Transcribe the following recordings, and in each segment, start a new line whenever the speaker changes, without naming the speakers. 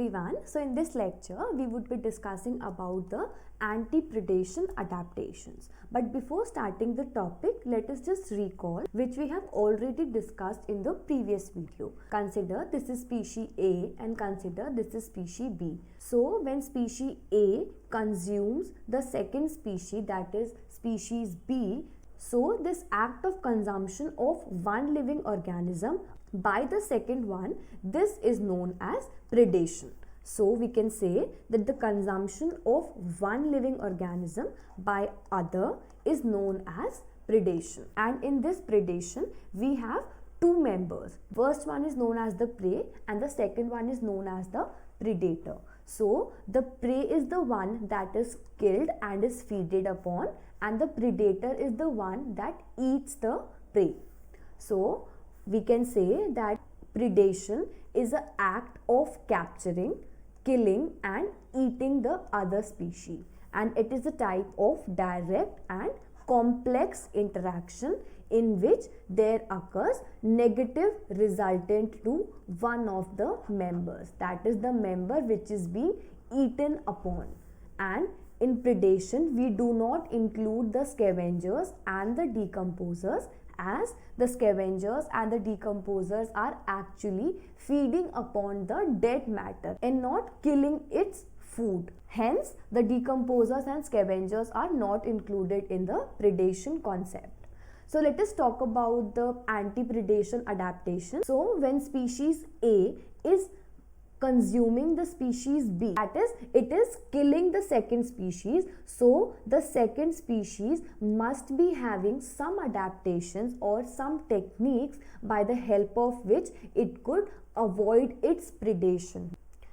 everyone. So in this lecture we would be discussing about the anti-predation adaptations. But before starting the topic, let us just recall which we have already discussed in the previous video. Consider this is species A and consider this is species B. So when species A consumes the second species, that is species B, so this act of consumption of one living organism by the second one, this is known as predation. So we can say that the consumption of one living organism by other is known as predation. And in this predation, we have two members. First one is known as the prey and the second one is known as the predator. So the prey is the one that is killed and is feeded upon, and the predator is the one that eats the prey. So we can say that predation is an act of capturing, killing and eating the other species, and it is a type of direct and complex interaction in which there occurs negative resultant to one of the members, that is the member which is being eaten upon. And in predation we do not include the scavengers and the decomposers, as the scavengers and the decomposers are actually feeding upon the dead matter and not killing its food. Hence, the decomposers and scavengers are not included in the predation concept. So let us talk about the anti-predation adaptation. So when species A is consuming the species B, that is, it is killing the second species, so the second species must be having some adaptations or some techniques by the help of which it could avoid its predation,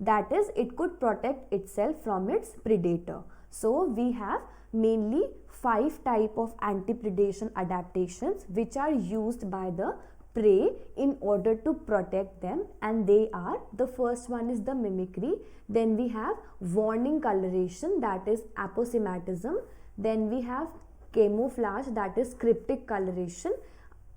that is, it could protect itself from its predator. So we have mainly 5 types of anti-predation adaptations which are used by the prey in order to protect them, and they are: the first one is the mimicry, then we have warning coloration, that is aposematism, then we have camouflage, that is cryptic coloration,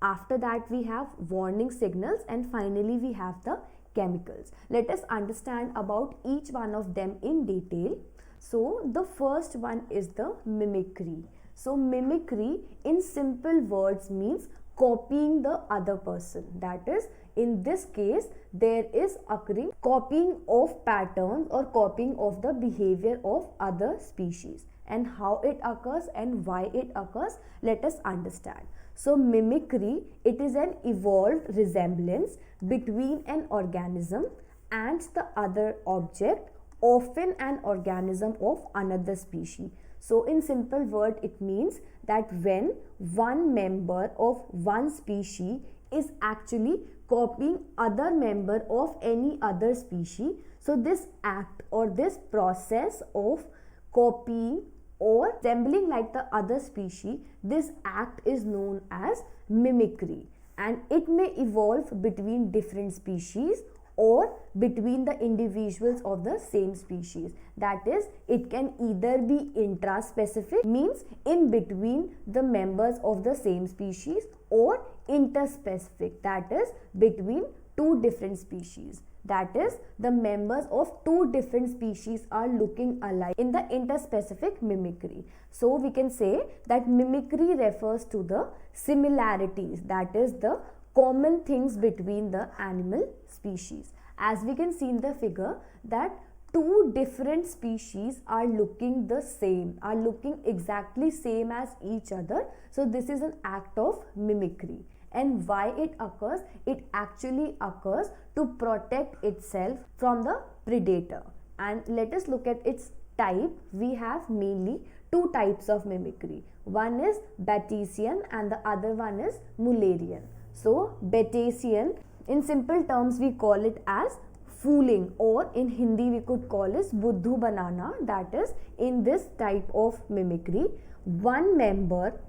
after that we have warning signals, and finally we have the chemicals. Let us understand about each one of them in detail. So the first one is the mimicry. So mimicry in simple words means copying the other person, that is, in this case there is occurring copying of patterns or copying of the behavior of other species. And how it occurs and why it occurs, let us understand. So mimicry, it is an evolved resemblance between an organism and the other object, often an organism of another species. So in simple word, it means that when one member of one species is actually copying other member of any other species, so this act or this process of copying or resembling like the other species, this act is known as mimicry, and it may evolve between different species or between the individuals of the same species. That is, it can either be intraspecific, means in between the members of the same species, or interspecific, that is between two different species. That is, the members of two different species are looking alike in the interspecific mimicry. So we can say that mimicry refers to the similarities, that is the common things between the animal species. As we can see in the figure that two different species are looking the same, are looking exactly same as each other. So this is an act of mimicry. And why it occurs? It actually occurs to protect itself from the predator. And let us look at its type. We have mainly two types of mimicry. One is Batesian and the other one is Mullerian. So Batesian, in simple terms we call it as fooling, or in Hindi we could call it buddhu banana. That is, in this type of mimicry, one member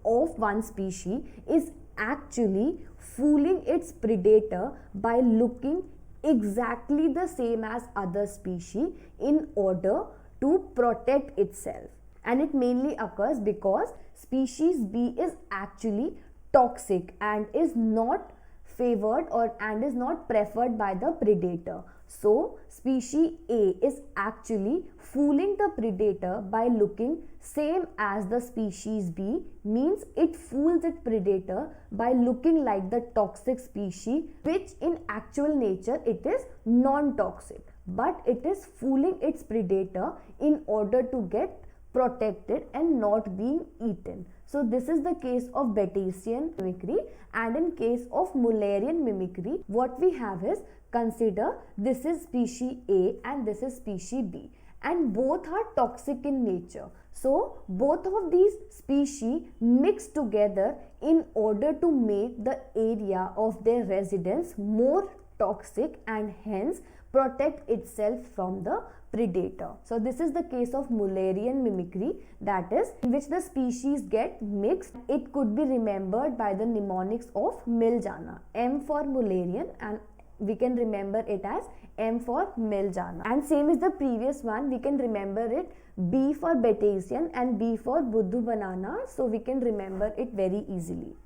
of one species is actually fooling its predator by looking exactly the same as other species in order to protect itself. And it mainly occurs because species B is actually toxic and is not favored or and is not preferred by the predator. So species A is actually fooling the predator by looking same as the species B, means it fools its predator by looking like the toxic species, which in actual nature it is non-toxic, but it is fooling its predator in order to get protected and not being eaten. So this is the case of Batesian mimicry, and in case of Mullerian mimicry, what we have is, consider this is species A and this is species B, and both are toxic in nature. So both of these species mix together in order to make the area of their residence more toxic and hence protect itself from the predator. So this is the case of Mullerian mimicry, that is, in which the species get mixed. It could be remembered by the mnemonics of Mill Jana, M for Mullerian, and we can remember it as M for Mill Jana. And same as the previous one, we can remember it B for Batesian and B for Buddhu Banana, so we can remember it very easily.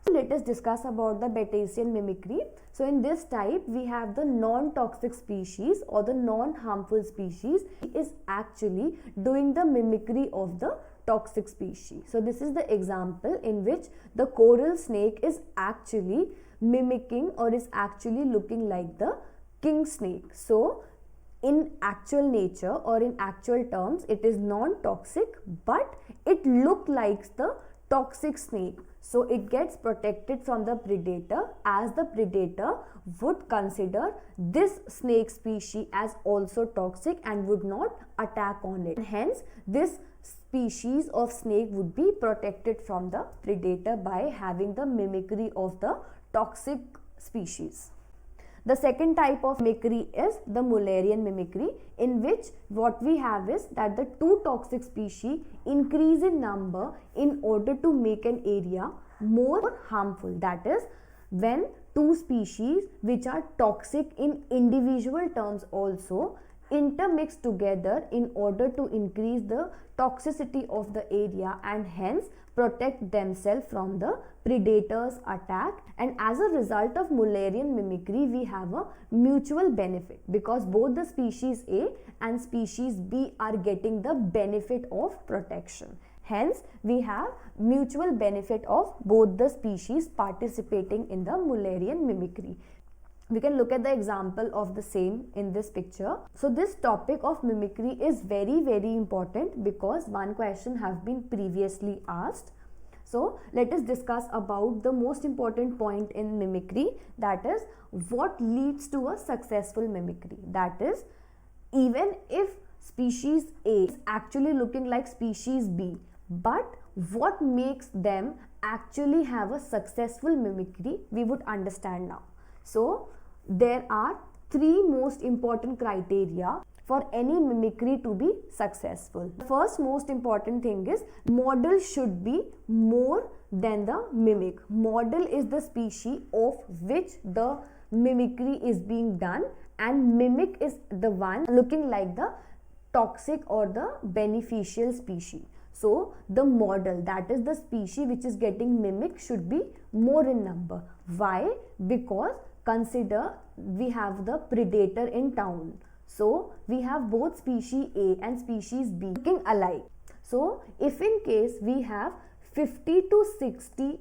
Let us discuss about the Batesian mimicry. So in this type, we have the non-toxic species or the non-harmful species is actually doing the mimicry of the toxic species. So this is the example in which the coral snake is actually mimicking or is actually looking like the king snake. So in actual nature or in actual terms, it is non-toxic, but it looks like the toxic snake. So it gets protected from the predator, as the predator would consider this snake species as also toxic and would not attack on it. Hence, this species of snake would be protected from the predator by having the mimicry of the toxic species. The second type of mimicry is the Mullerian mimicry, in which what we have is that the two toxic species increase in number in order to make an area more harmful. That is, when two species which are toxic in individual terms also intermix together in order to increase the toxicity of the area and hence protect themselves from the predator's attack. And as a result of Mullerian mimicry, we have a mutual benefit, because both the species A and species B are getting the benefit of protection. Hence, we have mutual benefit of both the species participating in the Mullerian mimicry. We can look at the example of the same in this picture. So this topic of mimicry is very important, because one question has been previously asked. So let us discuss about the most important point in mimicry, that is, what leads to a successful mimicry. That is, even if species A is actually looking like species B, but what makes them actually have a successful mimicry, we would understand now. So there are three most important criteria for any mimicry to be successful. The first most important thing is model should be more than the mimic. Model is the species of which the mimicry is being done, and mimic is the one looking like the toxic or the beneficial species. So the model, that is the species which is getting mimicked, should be more in number. Why? Because consider we have the predator in town. So we have both species A and species B looking alike. So if in case we have 50 to 60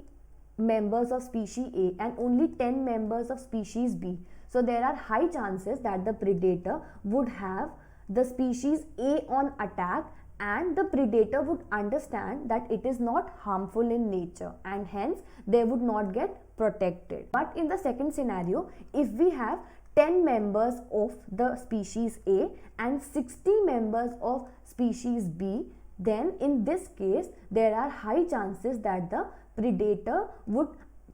members of species A and only 10 members of species B, so there are high chances that the predator would have the species A on attack, and the predator would understand that it is not harmful in nature and hence they would not get protected. But in the second scenario, if we have 10 members of the species A and 60 members of species B, then in this case there are high chances that the predator would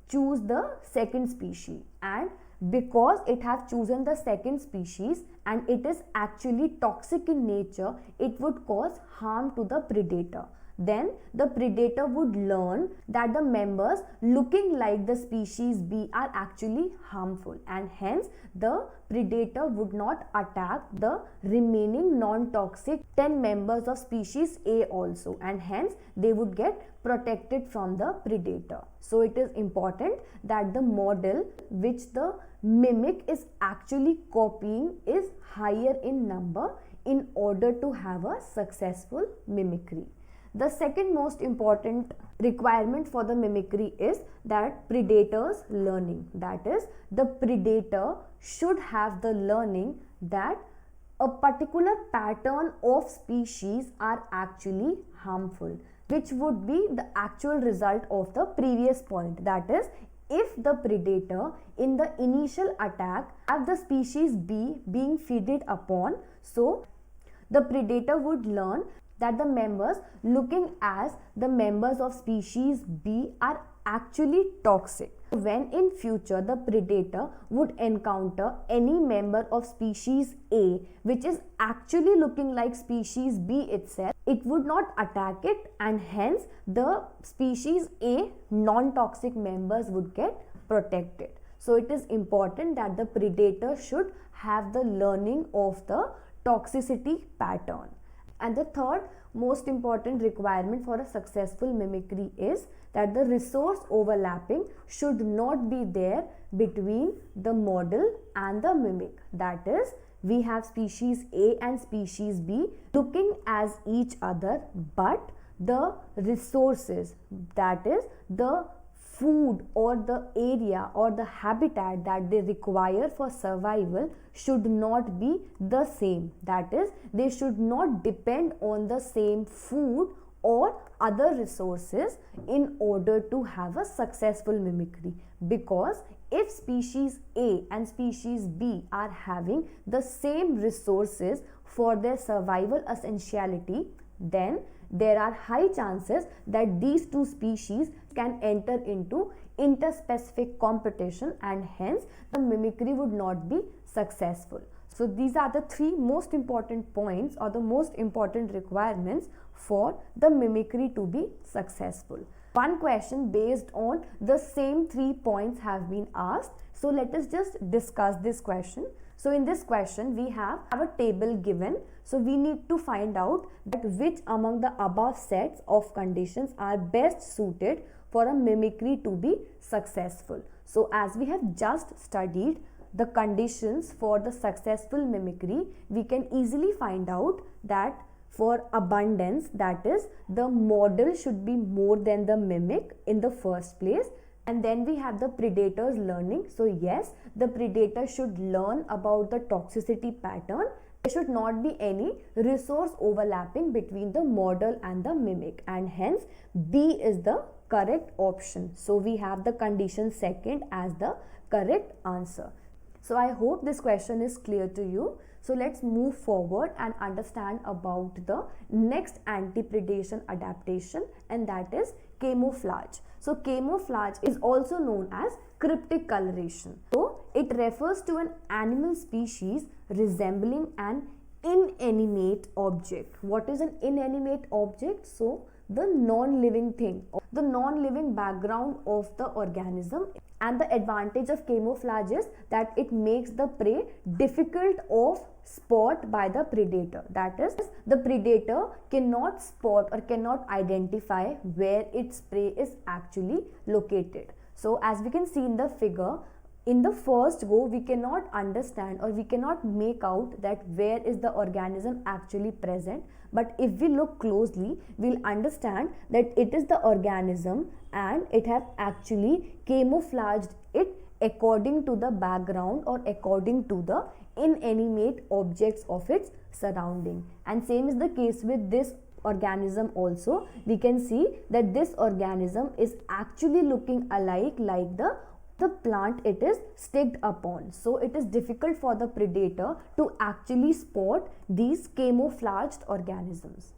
choose the second species, and because it has chosen the second species and it is actually toxic in nature, it would cause harm to the predator. then the predator would learn that the members looking like the species B are actually harmful, and hence the predator would not attack the remaining non-toxic 10 members of species A also, and hence they would get protected from the predator. So it is important that the model which the mimic is actually copying is higher in number in order to have a successful mimicry. The second most important requirement for the mimicry is that predator's learning. That is, the predator should have the learning that a particular pattern of species are actually harmful, which would be the actual result of the previous point. That is, if the predator in the initial attack have the species B being feeded upon, so the predator would learn that the members looking as the members of species B are actually toxic. When in future the predator would encounter any member of species A which is actually looking like species B itself, it would not attack it, and hence the species A non-toxic members would get protected. So it is important that the predator should have the learning of the toxicity pattern. And the third most important requirement for a successful mimicry is that the resource overlapping should not be there between the model and the mimic. That is, we have species A and species B looking as each other, but the resources, that is the food or the area or the habitat that they require for survival, should not be the same. That is, they should not depend on the same food or other resources in order to have a successful mimicry, because if species A and species B are having the same resources for their survival essentiality, then there are high chances that these two species can enter into interspecific competition, and hence the mimicry would not be successful. So these are the three most important points or the most important requirements for the mimicry to be successful. One question based on the same 3 points have been asked. So let us just discuss this question. So in this question we have a table given. So we need to find out that which among the above sets of conditions are best suited for a mimicry to be successful. So as we have just studied the conditions for the successful mimicry, we can easily find out that for abundance, that is, the model should be more than the mimic in the first place. And then we have the predator's learning. So yes, the predator should learn about the toxicity pattern. There should not be any resource overlapping between the model and the mimic, and hence B is the correct option. So we have the condition second as the correct answer. So I hope this question is clear to you. So let's move forward and understand about the next anti-predation adaptation, and that is camouflage. So camouflage is also known as cryptic coloration. So it refers to an animal species resembling an inanimate object. What is an inanimate object? So the non-living thing, the non-living background of the organism. And the advantage of camouflage is that it makes the prey difficult of spot by the predator. That is, the predator cannot spot or cannot identify where its prey is actually located. So as we can see in the figure, in the first go we cannot understand or we cannot make out that where is the organism actually present, but if we look closely we'll understand that it is the organism and it have actually camouflaged it according to the background or according to the inanimate objects of its surrounding. And same is the case with this organism also. We can see that this organism is actually looking alike like the plant it is staked upon. So it is difficult for the predator to actually spot these camouflaged organisms.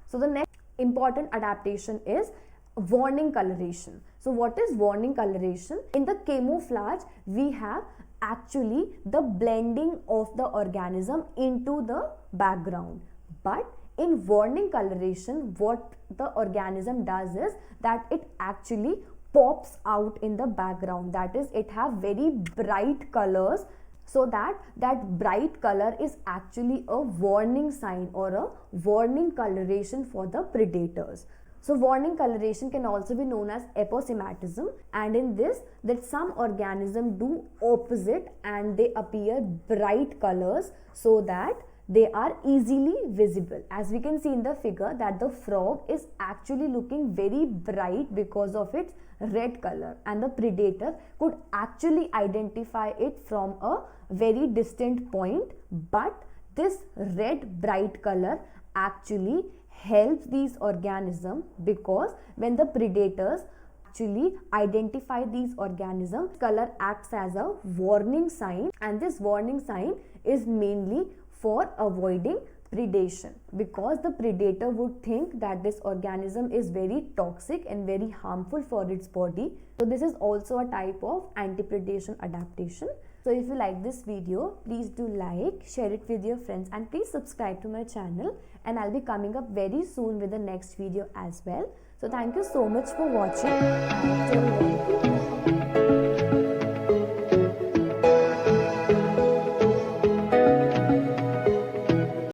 So the next important adaptation is warning coloration. So what is warning coloration? In the camouflage we have actually the blending of the organism into the background, but In warning coloration, what the organism does is that it actually pops out in the background, that is it have very bright colors, so that bright color is actually a warning sign or a warning coloration for the predators. So warning coloration can also be known as aposematism, and in this that some organisms do opposite and they appear bright colors so that they are easily visible. As we can see in the figure that the frog is actually looking very bright because of its red color, and the predator could actually identify it from a very distant point, but this red bright color actually helps these organisms, because when the predators actually identify these organisms, color acts as a warning sign, and this warning sign is mainly for avoiding predation, because the predator would think that this organism is very toxic and very harmful for its body. So this is also a type of anti-predation adaptation. So if you like this video, please do like, share it with your friends, and please subscribe to my channel, and I'll be coming up very soon with the next video as well. So thank you so much for watching.